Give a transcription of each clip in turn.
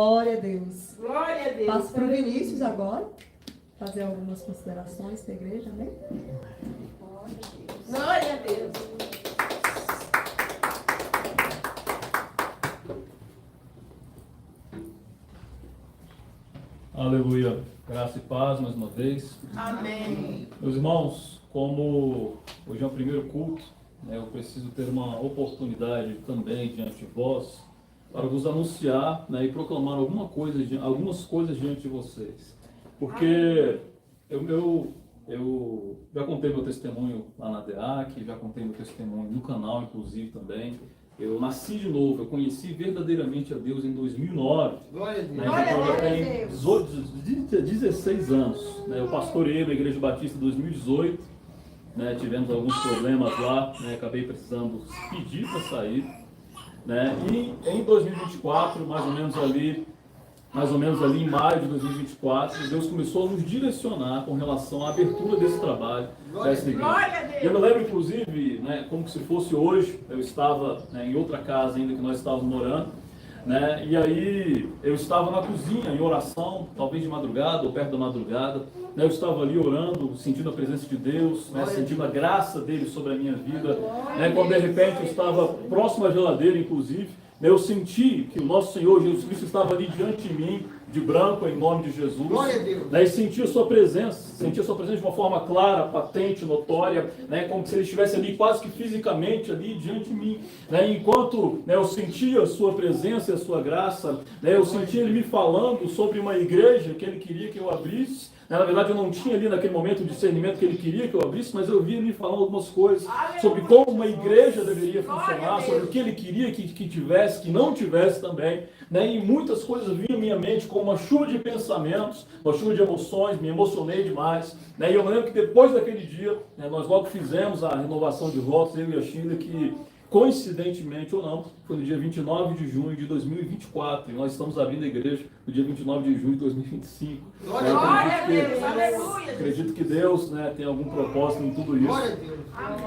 Glória a Deus. Glória a Deus. Passo para o Vinícius agora, fazer algumas considerações para a igreja, amém? Glória a Deus. Aleluia. Graça e paz mais uma vez. Amém. Meus irmãos, como hoje é o primeiro culto, eu preciso ter uma oportunidade também diante de vós para vos anunciar, e proclamar algumas coisas diante de vocês. Porque eu já contei meu testemunho lá na DEAC, já contei meu testemunho no canal, inclusive, também. Eu nasci de novo, eu conheci verdadeiramente a Deus em 2009. Glória a Deus. Então eu tenho 16 anos. Eu pastoreei na Igreja Batista em 2018. Tivemos alguns problemas lá, acabei precisando pedir para sair. E em 2024, mais ou menos ali em maio de 2024, Deus começou a nos direcionar com relação à abertura desse trabalho dessa igreja. E eu me lembro, inclusive, como se fosse hoje, eu estava em outra casa ainda que nós estávamos morando, e aí eu estava na cozinha em oração, talvez de madrugada ou perto da madrugada, eu estava ali orando, sentindo a presença de Deus, sentindo a graça dele sobre a minha vida, quando de repente eu estava próximo à geladeira, inclusive, eu senti que o nosso Senhor Jesus Cristo estava ali diante de mim, de branco, em nome de Jesus. Glória a Deus. E senti a sua presença de uma forma clara, patente, notória, como se ele estivesse ali quase que fisicamente ali diante de mim. Enquanto eu sentia a sua presença e a sua graça, eu sentia ele me falando sobre uma igreja que ele queria que eu abrisse. Na verdade, eu não tinha ali naquele momento o discernimento que ele queria que eu abrisse, mas eu via ele me falando algumas coisas sobre como uma igreja deveria funcionar, sobre o que ele queria que tivesse, que não tivesse também. E muitas coisas vinham à minha mente como uma chuva de pensamentos, uma chuva de emoções, me emocionei demais. E eu me lembro que depois daquele dia, nós logo fizemos a renovação de votos, eu e a Sheila, que coincidentemente ou não, foi no dia 29 de junho de 2024, e nós estamos abrindo a igreja no dia 29 de junho de 2025. Glória a Deus, aleluia. Acredito que Deus tem algum propósito em tudo isso, glória a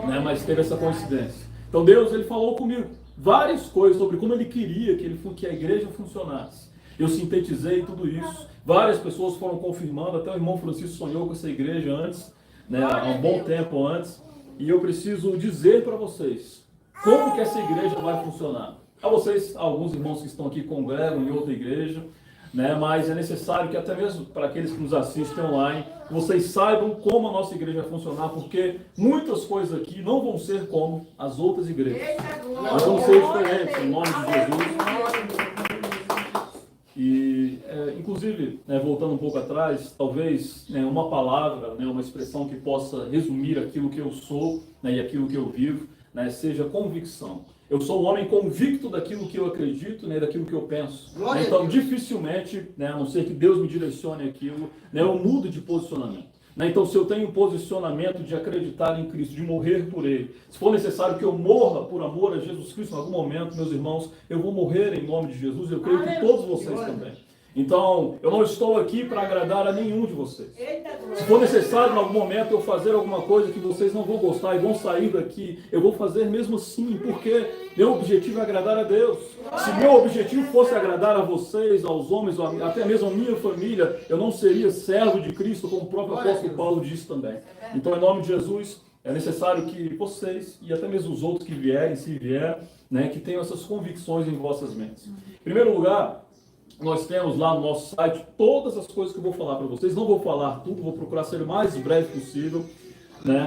Deus. Mas teve essa coincidência. Então Deus, ele falou comigo várias coisas sobre como ele queria que a igreja funcionasse. Eu sintetizei tudo isso, várias pessoas foram confirmando, até o irmão Francisco sonhou com essa igreja antes, há um bom tempo antes, e eu preciso dizer para vocês como que essa igreja vai funcionar. A vocês, alguns irmãos que estão aqui congregam em outra igreja, mas é necessário que até mesmo para aqueles que nos assistem online, que vocês saibam como a nossa igreja vai funcionar, porque muitas coisas aqui não vão ser como as outras igrejas. Nós vamos ser diferentes, em nome de Jesus. E, inclusive, voltando um pouco atrás, talvez uma palavra, uma expressão que possa resumir aquilo que eu sou e aquilo que eu vivo, seja convicção. Eu sou um homem convicto daquilo que eu acredito, daquilo que eu penso. Então, dificilmente, a não ser que Deus me direcione aquilo, eu mudo de posicionamento. Então, se eu tenho um posicionamento de acreditar em Cristo, de morrer por Ele, se for necessário que eu morra por amor a Jesus Cristo em algum momento, meus irmãos, eu vou morrer em nome de Jesus, eu creio que todos vocês também. Então, eu não estou aqui para agradar a nenhum de vocês. Se for necessário, em algum momento, eu fazer alguma coisa que vocês não vão gostar e vão sair daqui, eu vou fazer mesmo assim, porque meu objetivo é agradar a Deus. Se meu objetivo fosse agradar a vocês, aos homens, até mesmo a minha família, eu não seria servo de Cristo, como o próprio apóstolo Paulo disse também. Então, em nome de Jesus, é necessário que vocês, e até mesmo os outros que vierem, se vier, que tenham essas convicções em vossas mentes. Em primeiro lugar, nós temos lá no nosso site todas as coisas que eu vou falar para vocês. Não vou falar tudo, vou procurar ser o mais breve possível,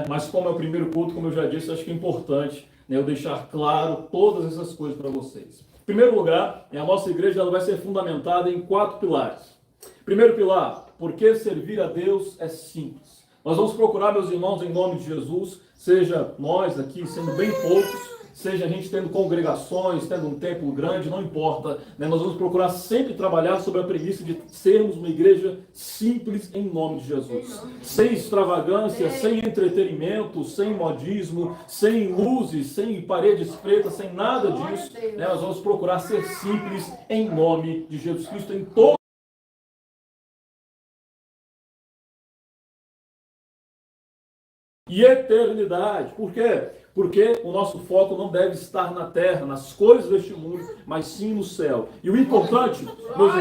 mas como é o primeiro culto, como eu já disse, acho que é importante eu deixar claro todas essas coisas para vocês. Em primeiro lugar, a nossa igreja ela vai ser fundamentada em 4 pilares. Primeiro pilar, porque servir a Deus é simples. Nós vamos procurar, meus irmãos, em nome de Jesus, seja nós aqui sendo bem poucos, seja a gente tendo congregações, tendo um templo grande, não importa. Nós vamos procurar sempre trabalhar sobre a premissa de sermos uma igreja simples em nome de Jesus. Sem extravagância, sem entretenimento, sem modismo, sem luzes, sem paredes pretas, sem nada disso. Nós vamos procurar ser simples em nome de Jesus Cristo em todo e eternidade. Por quê? Porque o nosso foco não deve estar na terra, nas coisas deste mundo, mas sim no céu. E o importante, meus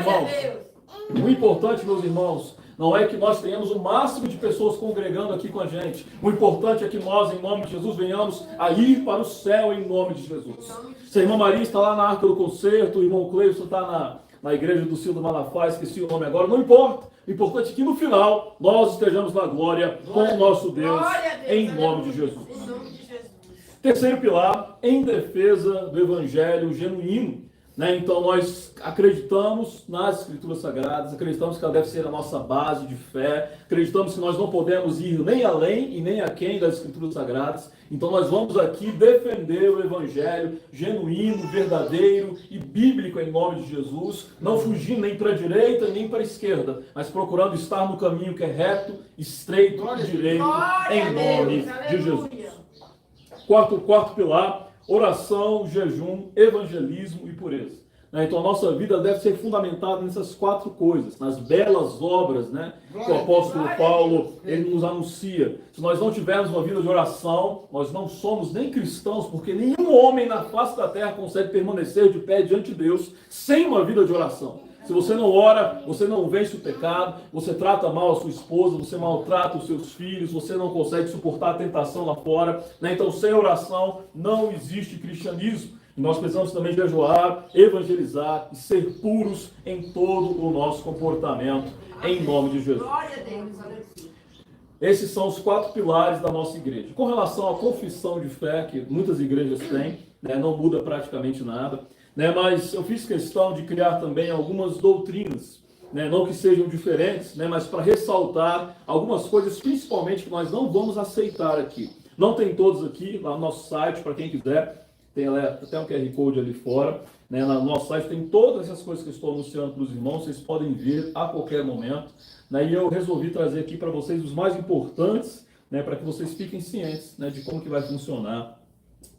irmãos, não é que nós tenhamos o máximo de pessoas congregando aqui com a gente. O importante é que nós, em nome de Jesus, venhamos a ir para o céu em nome de Jesus. Se a irmã Maria está lá na Arca do Concerto, o irmão Cleison está na igreja do Cildo Malafaia, esqueci o nome agora, não importa. O importante é que no final nós estejamos na glória com o nosso Deus, em nome de Jesus. Terceiro pilar, em defesa do evangelho genuíno. Então nós acreditamos nas Escrituras Sagradas, acreditamos que ela deve ser a nossa base de fé, acreditamos que nós não podemos ir nem além e nem aquém das Escrituras Sagradas. Então nós vamos aqui defender o Evangelho genuíno, verdadeiro e bíblico em nome de Jesus, não fugindo nem para a direita nem para a esquerda, mas procurando estar no caminho que é reto, estreito e direito em nome de Jesus. Quarto pilar, oração, jejum, evangelismo e pureza. Então a nossa vida deve ser fundamentada nessas 4 coisas, nas belas obras, que o apóstolo Paulo ele nos anuncia. Se nós não tivermos uma vida de oração, nós não somos nem cristãos, porque nenhum homem na face da terra consegue permanecer de pé diante de Deus sem uma vida de oração. Se você não ora, você não vence o pecado, você trata mal a sua esposa, você maltrata os seus filhos, você não consegue suportar a tentação lá fora. Então, sem oração, não existe cristianismo. E nós precisamos também jejuar, evangelizar e ser puros em todo o nosso comportamento, em nome de Jesus. Glória a Deus. Esses são os 4 pilares da nossa igreja. Com relação à confissão de fé, que muitas igrejas têm, não muda praticamente nada. Mas eu fiz questão de criar também algumas doutrinas, não que sejam diferentes, mas para ressaltar algumas coisas, principalmente que nós não vamos aceitar aqui. Não tem todos aqui, lá no nosso site, para quem quiser, tem até um QR Code ali fora. No nosso site tem todas essas coisas que eu estou anunciando para os irmãos, vocês podem ver a qualquer momento. E eu resolvi trazer aqui para vocês os mais importantes, para que vocês fiquem cientes de como que vai funcionar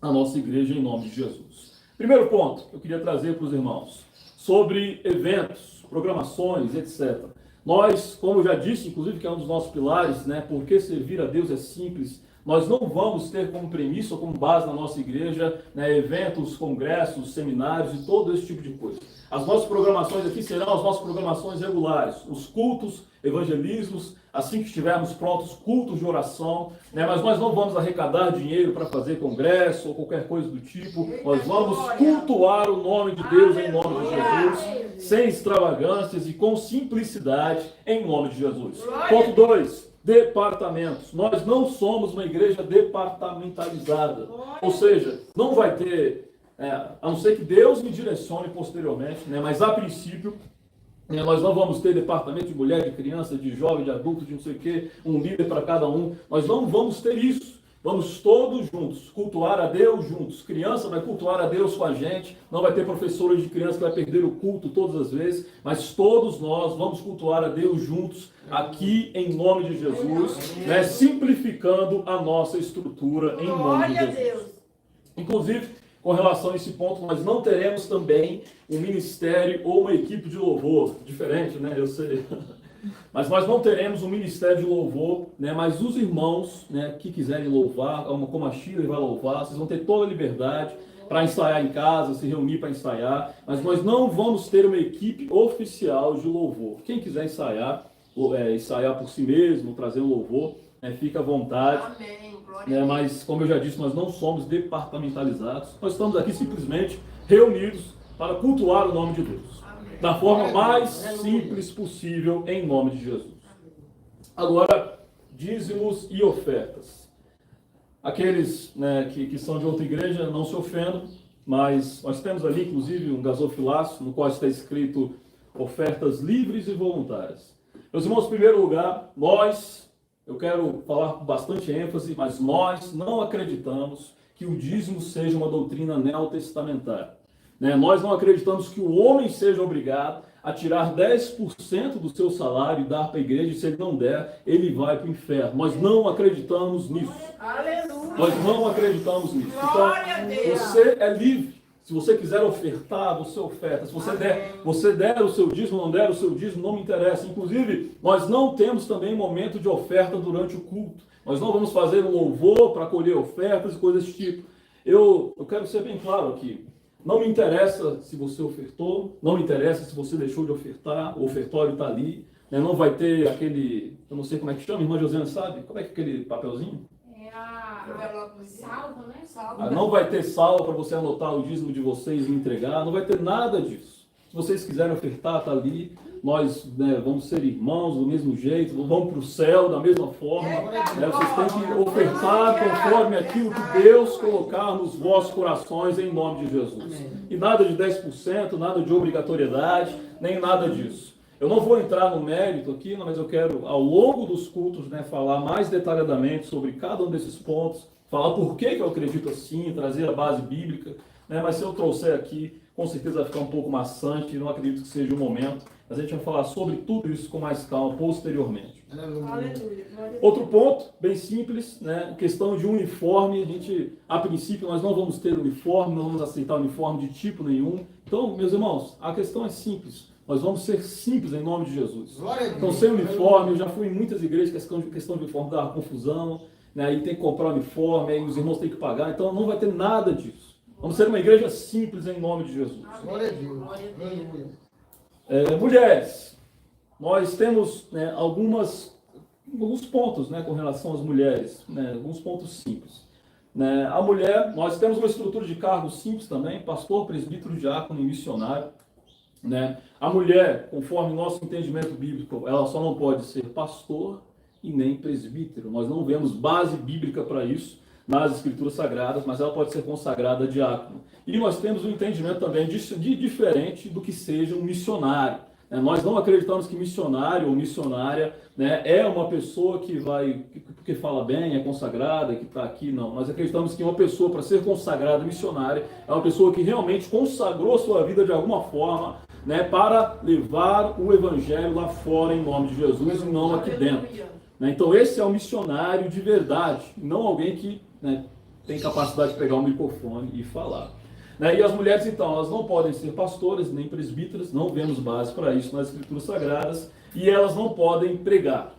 a nossa igreja em nome de Jesus. Primeiro ponto que eu queria trazer para os irmãos, sobre eventos, programações, etc. Nós, como eu já disse, inclusive que é um dos nossos pilares, porque servir a Deus é simples, nós não vamos ter como premissa ou como base na nossa igreja eventos, congressos, seminários e todo esse tipo de coisa. As nossas programações aqui serão as nossas programações regulares, os cultos, evangelismos, assim que estivermos prontos, cultos de oração, mas nós não vamos arrecadar dinheiro para fazer congresso ou qualquer coisa do tipo, nós vamos cultuar o nome de Deus em nome de Jesus, sem extravagâncias e com simplicidade em nome de Jesus. Ponto 2, departamentos. Nós não somos uma igreja departamentalizada, ou seja, não vai ter, a não ser que Deus me direcione posteriormente, mas a princípio, nós não vamos ter departamento de mulher, de criança, de jovem, de adulto, de não sei o quê, um líder para cada um. Nós não vamos ter isso. Vamos todos juntos, cultuar a Deus juntos. Criança vai cultuar a Deus com a gente. Não vai ter professora de criança que vai perder o culto todas as vezes. Mas todos nós vamos cultuar a Deus juntos, aqui em nome de Jesus, simplificando a nossa estrutura em nome de Jesus. Inclusive, com relação a esse ponto, nós não teremos também um ministério ou uma equipe de louvor. Diferente, eu sei. Mas nós não teremos um ministério de louvor, mas os irmãos que quiserem louvar, como a Shirley vai louvar, vocês vão ter toda a liberdade para ensaiar em casa, se reunir para ensaiar, mas nós não vamos ter uma equipe oficial de louvor. Quem quiser ensaiar por si mesmo, trazer um louvor, fica à vontade. Amém. Mas, como eu já disse, nós não somos departamentalizados. Nós estamos aqui simplesmente reunidos para cultuar o nome de Deus. Amém. Da forma mais simples possível, em nome de Jesus. Agora, dízimos e ofertas. Aqueles que são de outra igreja, não se ofendam, mas nós temos ali, inclusive, um gasofilaço, no qual está escrito ofertas livres e voluntárias. Meus irmãos, em primeiro lugar, eu quero falar com bastante ênfase, mas nós não acreditamos que o dízimo seja uma doutrina neotestamentária. Nós não acreditamos que o homem seja obrigado a tirar 10% do seu salário e dar para a igreja, e se ele não der, ele vai para o inferno. Nós não acreditamos nisso. Aleluia. Nós não acreditamos nisso. Então, você é livre. Se você quiser ofertar, você oferta. Se você der o seu dízimo, não der o seu dízimo, não me interessa. Inclusive, nós não temos também momento de oferta durante o culto. Nós não vamos fazer um louvor para colher ofertas e coisas desse tipo. Eu quero ser bem claro aqui. Não me interessa se você ofertou, não me interessa se você deixou de ofertar, o ofertório está ali. Né? Não vai ter aquele, eu não sei como é que chama, irmã Josiana sabe? Como é que é aquele papelzinho? Salvo, né? Não vai ter salvo para você anotar o dízimo de vocês e entregar, não vai ter nada disso. Se vocês quiserem ofertar, está ali. Nós vamos ser irmãos do mesmo jeito, vamos para o céu da mesma forma. Vocês têm que ofertar conforme aquilo que Deus colocar nos vossos corações em nome de Jesus. E nada de 10%, nada de obrigatoriedade, nem nada disso. Eu não vou entrar no mérito aqui, mas eu quero, ao longo dos cultos, falar mais detalhadamente sobre cada um desses pontos, falar por que eu acredito assim, trazer a base bíblica. Mas se eu trouxer aqui, com certeza vai ficar um pouco maçante, não acredito que seja o momento. Mas a gente vai falar sobre tudo isso com mais calma posteriormente. Aleluia. Outro ponto, bem simples, questão de uniforme. A princípio, nós não vamos ter uniforme, não vamos aceitar uniforme de tipo nenhum. Então, meus irmãos, a questão é simples. Nós vamos ser simples em nome de Jesus. Então, sem uniforme, eu já fui em muitas igrejas que a questão de uniforme dava confusão, aí tem que comprar uniforme, aí os irmãos têm que pagar, então não vai ter nada disso. Vamos ser uma igreja simples em nome de Jesus. Glória a Deus. Mulheres, nós temos alguns pontos com relação às mulheres, alguns pontos simples. A mulher, nós temos uma estrutura de cargos simples também, pastor, presbítero, diácono e missionário. A mulher, conforme nosso entendimento bíblico, ela só não pode ser pastor e nem presbítero. Nós não vemos base bíblica para isso nas escrituras sagradas, mas ela pode ser consagrada a diácono. E nós temos um entendimento também de diferente do que seja um missionário. Nós não acreditamos que missionário ou missionária é uma pessoa que fala bem, é consagrada, que está aqui, não. Nós acreditamos que uma pessoa, para ser consagrada missionária, é uma pessoa que realmente consagrou sua vida de alguma forma para levar o evangelho lá fora em nome de Jesus e não aqui dentro. Então esse é um missionário de verdade, não alguém que tem capacidade de pegar um microfone e falar. E as mulheres, então, elas não podem ser pastoras nem presbíteras, não vemos base para isso nas escrituras sagradas, e elas não podem pregar.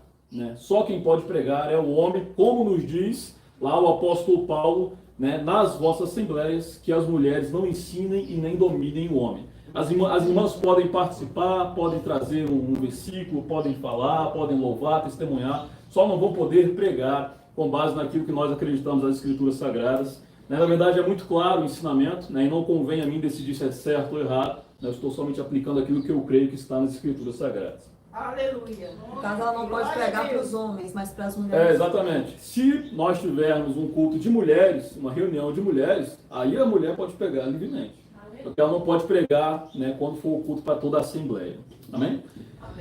Só quem pode pregar é o homem, como nos diz lá o apóstolo Paulo, nas vossas assembleias, que as mulheres não ensinem e nem dominem o homem. As irmãs podem participar, podem trazer um versículo, podem falar, podem louvar, testemunhar, só não vão poder pregar com base naquilo que nós acreditamos nas escrituras sagradas. Na verdade, é muito claro o ensinamento, e não convém a mim decidir se é certo ou errado. Eu estou somente aplicando aquilo que eu creio que está nas escrituras sagradas. Aleluia. No caso, ela não pode pregar para os homens, mas para as mulheres. Exatamente. Se nós tivermos um culto de mulheres, uma reunião de mulheres, aí a mulher pode pregar livremente. Porque ela não pode pregar quando for o culto para toda a assembleia. Amém?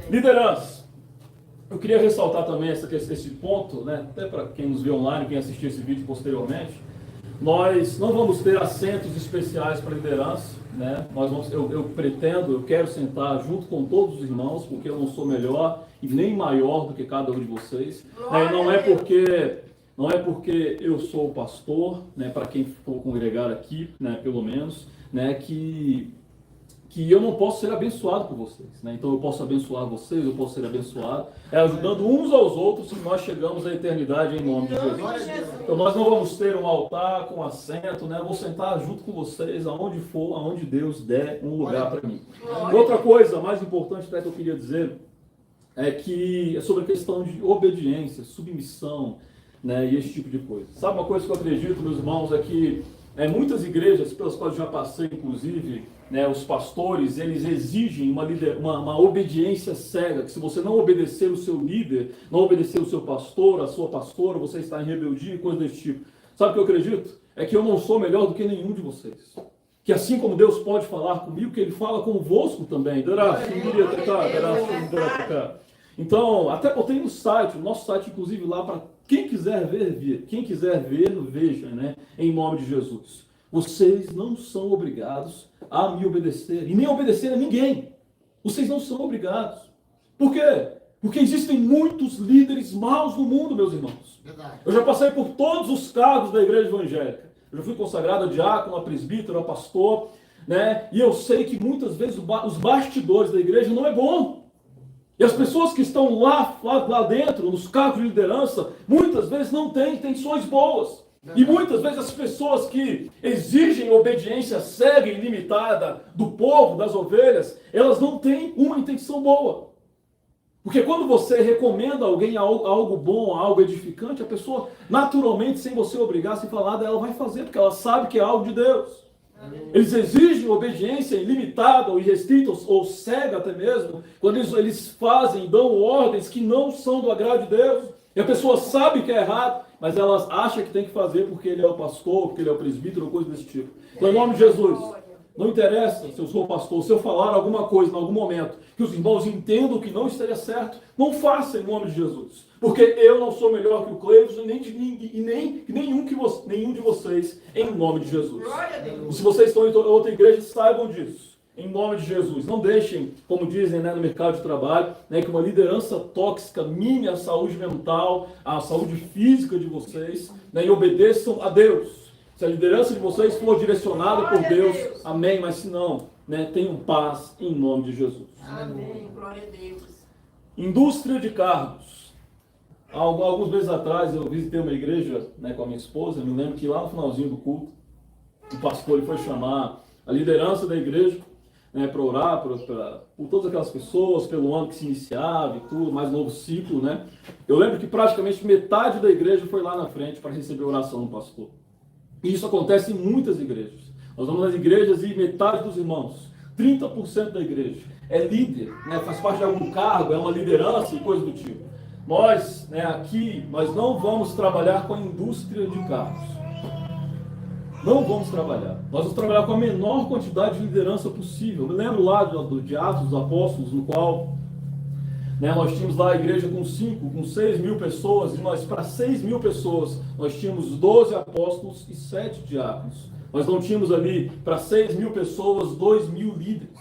Liderança. Eu queria ressaltar também esse ponto, até para quem nos vê online, quem assistir esse vídeo posteriormente. Nós não vamos ter assentos especiais para liderança, eu quero sentar junto com todos os irmãos, porque eu não sou melhor e nem maior do que cada um de vocês. Não é porque eu sou o pastor, para quem for congregar aqui, pelo menos, que eu não posso ser abençoado por vocês. Então eu posso abençoar vocês, eu posso ser abençoado, ajudando uns aos outros, se nós chegamos à eternidade em nome de Jesus. Então nós não vamos ter um altar com assento, eu vou sentar junto com vocês, aonde for, aonde Deus der um lugar para mim. Outra coisa mais importante que eu queria dizer é sobre a questão de obediência, submissão, e esse tipo de coisa. Sabe uma coisa que eu acredito, meus irmãos, é que muitas igrejas, pelas quais eu já passei, inclusive, os pastores, eles exigem uma obediência cega, que se você não obedecer o seu líder, não obedecer o seu pastor, a sua pastora, você está em rebeldia e coisas desse tipo. Sabe o que eu acredito? É que eu não sou melhor do que nenhum de vocês. Que assim como Deus pode falar comigo, que Ele fala convosco também. Então, até botei no site, o nosso site, inclusive, lá para quem quiser ver, quem quiser ver, veja, em nome de Jesus. Vocês não são obrigados a me obedecer, e nem obedecer a ninguém. Vocês não são obrigados. Por quê? Porque existem muitos líderes maus no mundo, meus irmãos. Verdade. Eu já passei por todos os cargos da igreja evangélica. eu já fui consagrado a diácono, a presbítero, a pastor, né? E eu sei que muitas vezes os bastidores da igreja não é bom. E as pessoas que estão lá dentro, nos cargos de liderança, muitas vezes não têm intenções boas. E muitas vezes as pessoas que exigem obediência cega e ilimitada do povo, das ovelhas, elas não têm uma intenção boa. Porque quando você recomenda a alguém algo bom, algo edificante, a pessoa naturalmente, sem você obrigar, sem falar nada, ela vai fazer, porque ela sabe que é algo de Deus. Eles exigem obediência ilimitada ou irrestrita ou cega até mesmo, quando eles fazem, dão ordens que não são do agrado de Deus. E a pessoa sabe que é errado, mas ela acha que tem que fazer porque ele é o pastor, porque ele é o presbítero, ou coisa desse tipo. Então, em nome de Jesus, não interessa se eu sou pastor, se eu falar alguma coisa em algum momento que os irmãos entendam que não estaria certo, não faça em nome de Jesus. Porque eu não sou melhor que o Cleison e nem nenhum de vocês, em nome de Jesus. E se vocês estão em outra igreja, saibam disso. Em nome de Jesus. Não deixem, como dizem, né, no mercado de trabalho, né, que uma liderança tóxica mine a saúde mental, a saúde física de vocês, né, e obedeçam a Deus. Se a liderança de vocês for direcionada por Deus, amém. Mas se não, né, tenham paz em nome de Jesus. Amém. Glória a Deus. Indústria de carros. Alguns meses atrás eu visitei uma igreja, né, com a minha esposa. Eu me lembro que lá no finalzinho do culto, o pastor ele foi chamar a liderança da igreja, né, para orar por todas aquelas pessoas, pelo ano que se iniciava e tudo, mais novo ciclo, né? Eu lembro que praticamente metade da igreja foi lá na frente para receber a oração do pastor. E isso acontece em muitas igrejas. Nós vamos nas igrejas e metade dos irmãos, 30% da igreja, é líder, né, faz parte de algum cargo, é uma liderança e coisa do tipo. Nós, né, aqui, nós não vamos trabalhar com a indústria de carros. Não vamos trabalhar. Nós vamos trabalhar com a menor quantidade de liderança possível. Eu me lembro lá de Atos dos Apóstolos, no qual, né, nós tínhamos lá a igreja com 6 mil pessoas, e nós, para 6 mil pessoas, nós tínhamos 12 apóstolos e 7 diáconos. Nós não tínhamos ali, para 6 mil pessoas, 2 mil líderes.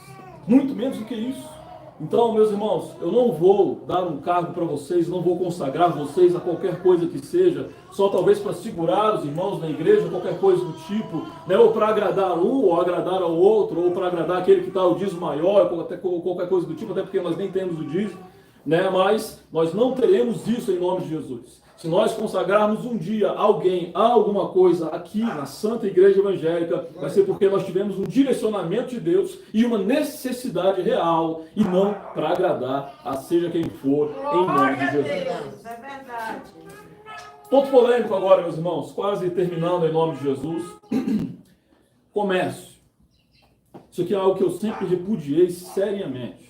Muito menos do que isso. Então, meus irmãos, eu não vou dar um cargo para vocês, não vou consagrar vocês a qualquer coisa que seja, só talvez para segurar os irmãos na igreja, qualquer coisa do tipo, né? Ou para agradar um, ou agradar ao outro, ou para agradar aquele que está o dízimo maior, ou até qualquer coisa do tipo, até porque nós nem temos o dízimo, né? Mas nós não teremos isso em nome de Jesus. Se nós consagrarmos um dia alguém a alguma coisa aqui na Santa Igreja Evangélica, vai ser porque nós tivemos um direcionamento de Deus e uma necessidade real, e não para agradar a seja quem for, em nome de Jesus. Deus, é verdade. Ponto polêmico agora, meus irmãos, quase terminando em nome de Jesus. Comércio. Isso aqui é algo que eu sempre repudiei seriamente.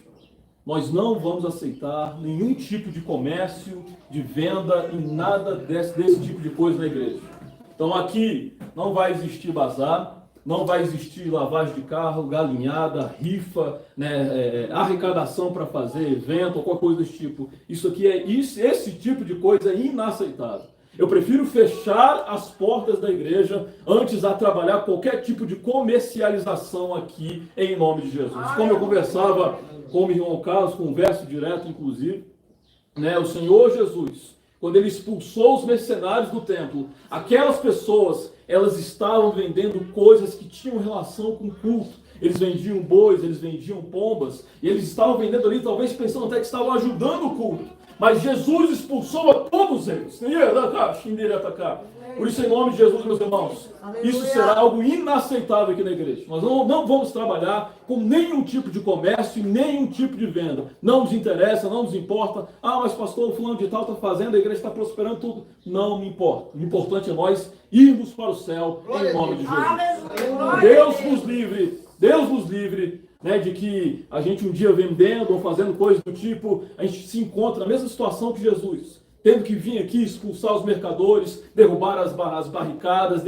Nós não vamos aceitar nenhum tipo de comércio, de venda e nada desse tipo de coisa na igreja. Então aqui não vai existir bazar, não vai existir lavagem de carro, galinhada, rifa, né, arrecadação para fazer evento ou qualquer coisa desse tipo. Isso aqui esse tipo de coisa é inaceitável. Eu prefiro fechar as portas da igreja antes a trabalhar qualquer tipo de comercialização aqui em nome de Jesus. Como eu conversava com o irmão Carlos, converso direto inclusive, né, o Senhor Jesus, quando ele expulsou os mercenários do templo, aquelas pessoas, elas estavam vendendo coisas que tinham relação com o culto. Eles vendiam bois, eles vendiam pombas, e eles estavam vendendo ali, talvez pensando até que estavam ajudando o culto. Mas Jesus expulsou a todos eles. Por isso, em nome de Jesus, meus irmãos, isso será algo inaceitável aqui na igreja. Nós não vamos trabalhar com nenhum tipo de comércio e nenhum tipo de venda. Não nos interessa, não nos importa. Ah, mas pastor, o fulano de tal está fazendo, a igreja está prosperando, tudo. Não me importa. O importante é nós irmos para o céu em nome de Jesus. Deus nos livre, né, de que a gente um dia vendendo ou fazendo coisas do tipo, a gente se encontra na mesma situação que Jesus, tendo que vir aqui expulsar os mercadores, derrubar as barricadas,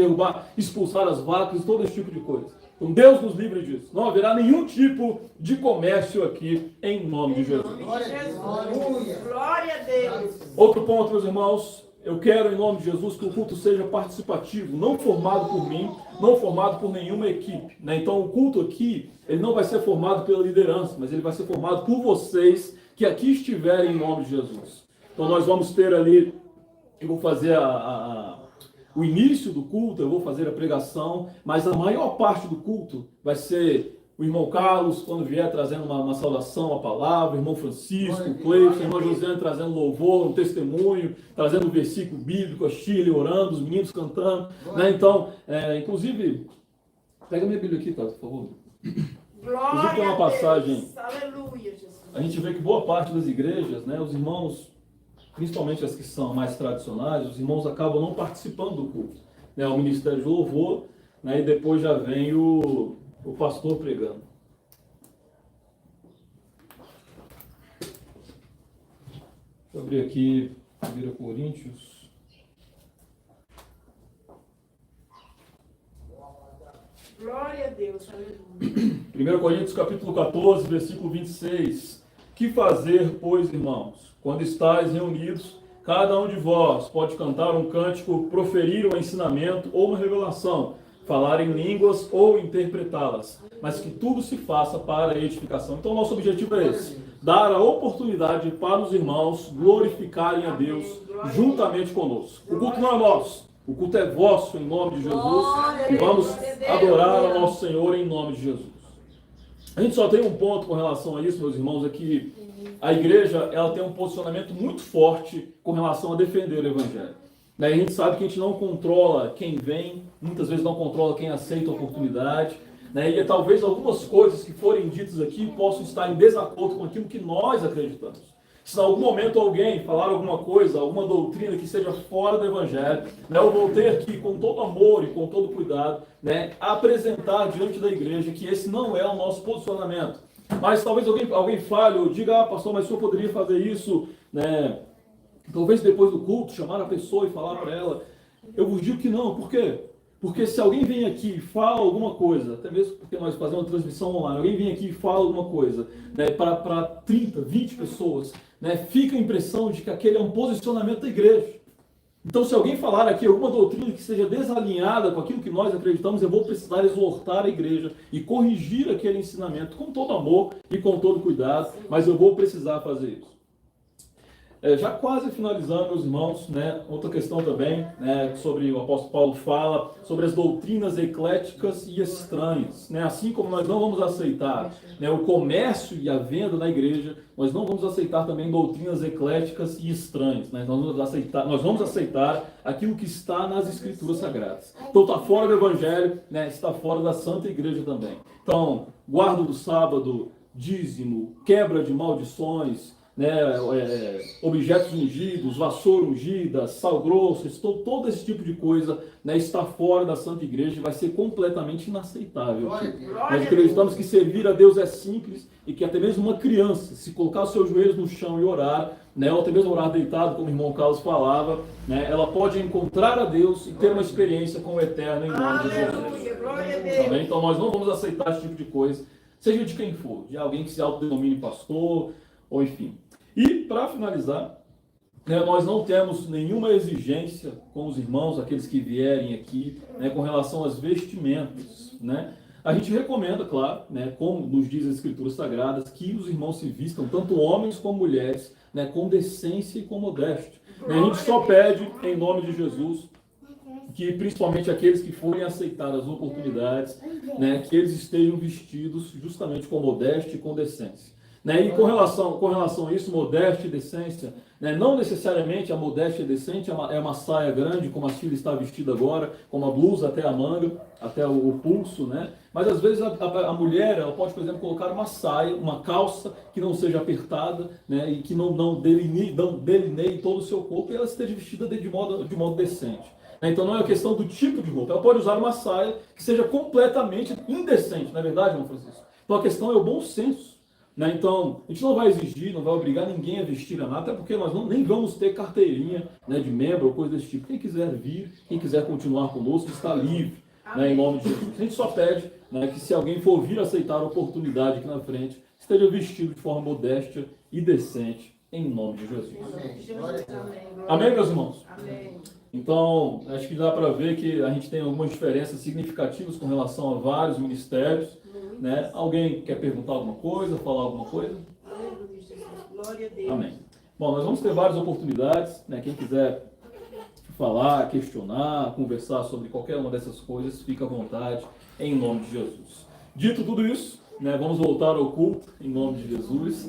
expulsar as vacas, todo esse tipo de coisa. Então Deus nos livre disso. Não haverá nenhum tipo de comércio aqui em nome de Jesus. Glória a Deus. Outro ponto, meus irmãos, eu quero, em nome de Jesus, que o culto seja participativo, não formado por mim, não formado por nenhuma equipe, né? Então, o culto aqui, ele não vai ser formado pela liderança, mas ele vai ser formado por vocês que aqui estiverem em nome de Jesus. Então, nós vamos ter ali, eu vou fazer o início do culto eu vou fazer a pregação, mas a maior parte do culto vai ser o irmão Carlos, quando vier trazendo uma saudação, uma palavra, o irmão Francisco, o Cleiton, o irmão Josiane trazendo louvor, um testemunho, trazendo um versículo bíblico, a Shirley orando, os meninos cantando. Né? Então, inclusive, pega minha Bíblia aqui, tá, por favor. Glória tem uma a passagem. Deus. Aleluia, Jesus. A gente vê que boa parte das igrejas, né, os irmãos, principalmente as que são mais tradicionais, os irmãos acabam não participando do culto. Né, o ministério de louvor, né, e depois já vem o pastor pregando. Deixa eu abrir aqui 1 Coríntios. Glória a Deus. Aleluia. 1 Coríntios capítulo 14, versículo 26. Que fazer, pois, irmãos, quando estáis reunidos, cada um de vós pode cantar um cântico, proferir um ensinamento ou uma revelação, falar em línguas ou interpretá-las, mas que tudo se faça para a edificação. Então, nosso objetivo é esse: dar a oportunidade para os irmãos glorificarem a Deus juntamente conosco. O culto não é nosso, o culto é vosso, em nome de Jesus, e vamos adorar ao nosso Senhor em nome de Jesus. A gente só tem um ponto com relação a isso, meus irmãos, é que a igreja ela tem um posicionamento muito forte com relação a defender o Evangelho. A gente sabe que a gente não controla quem vem, muitas vezes não controla quem aceita a oportunidade, né? E talvez algumas coisas que forem ditas aqui possam estar em desacordo com aquilo que nós acreditamos. Se em algum momento alguém falar alguma coisa, alguma doutrina que seja fora do Evangelho, né, eu vou ter aqui com todo amor e com todo cuidado, né, apresentar diante da igreja que esse não é o nosso posicionamento. Mas talvez alguém fale ou diga, pastor, mas o senhor poderia fazer isso, né? Talvez depois do culto, chamar a pessoa e falar para ela. Eu vos digo que não. Por quê? Porque se alguém vem aqui e fala alguma coisa, até mesmo porque nós fazemos uma transmissão online, alguém vem aqui e fala alguma coisa, né, para 30, 20 pessoas, né, fica a impressão de que aquele é um posicionamento da igreja. Então, se alguém falar aqui alguma doutrina que seja desalinhada com aquilo que nós acreditamos, eu vou precisar exortar a igreja e corrigir aquele ensinamento com todo amor e com todo cuidado, mas eu vou precisar fazer isso. Já quase finalizando, meus irmãos, né, outra questão também, né, sobre o apóstolo Paulo fala sobre as doutrinas ecléticas e estranhas. Né, assim como nós não vamos aceitar, né, o comércio e a venda na igreja, nós não vamos aceitar também doutrinas ecléticas e estranhas. Né, nós vamos aceitar aquilo que está nas Escrituras Sagradas. Então está fora do Evangelho, né, está fora da Santa Igreja também. Então, guarda do sábado, dízimo, quebra de maldições, né, objetos ungidos, vassoura ungida, sal grosso, todo esse tipo de coisa, né, está fora da Santa Igreja e vai ser completamente inaceitável. Nós acreditamos que servir a Deus é simples e que até mesmo uma criança, se colocar os seus joelhos no chão e orar, né, ou até mesmo orar deitado, como o irmão Carlos falava, né, ela pode encontrar a Deus e ter uma experiência com o Eterno em nome de Jesus. Também, então nós não vamos aceitar esse tipo de coisa, seja de quem for, de alguém que se autodenomine pastor, ou enfim. E, para finalizar, né, nós não temos nenhuma exigência com os irmãos, aqueles que vierem aqui, né, com relação às vestimentas. Né? A gente recomenda, claro, né, como nos diz as Escrituras Sagradas, que os irmãos se vistam, tanto homens como mulheres, né, com decência e com modéstia. Né? A gente só pede, em nome de Jesus, que principalmente aqueles que forem aceitar as oportunidades, né, que eles estejam vestidos justamente com modéstia e com decência. Né? E com relação a isso, modéstia e decência, né? Não necessariamente a modéstia e decente é uma saia grande, como a Sheila está vestida agora, com uma blusa até a manga, até o pulso, né? Mas às vezes a mulher ela pode, por exemplo, colocar uma saia, uma calça que não seja apertada, né? E que não delineie todo o seu corpo, e ela esteja vestida de modo decente. Então não é uma questão do tipo de roupa, ela pode usar uma saia que seja completamente indecente, não é verdade, irmão Francisco? Então a questão é o bom senso. Né? Então, a gente não vai exigir, não vai obrigar ninguém a vestir a nada, até porque nós nem vamos ter carteirinha, né, de membro ou coisa desse tipo. Quem quiser vir, quem quiser continuar conosco, está livre, né, em nome de Jesus. A gente só pede, né, que se alguém for vir aceitar a oportunidade aqui na frente, esteja vestido de forma modesta e decente, em nome de Jesus. Amém, meus irmãos? Amém. Então, acho que dá para ver que a gente tem algumas diferenças significativas com relação a vários ministérios. Né? Alguém quer perguntar alguma coisa, falar alguma coisa? Glória a Deus. Amém. Bom, nós vamos ter várias oportunidades, né? Quem quiser falar, questionar, conversar sobre qualquer uma dessas coisas, fica à vontade, em nome de Jesus. Dito tudo isso, né, vamos voltar ao culto, em nome de Jesus.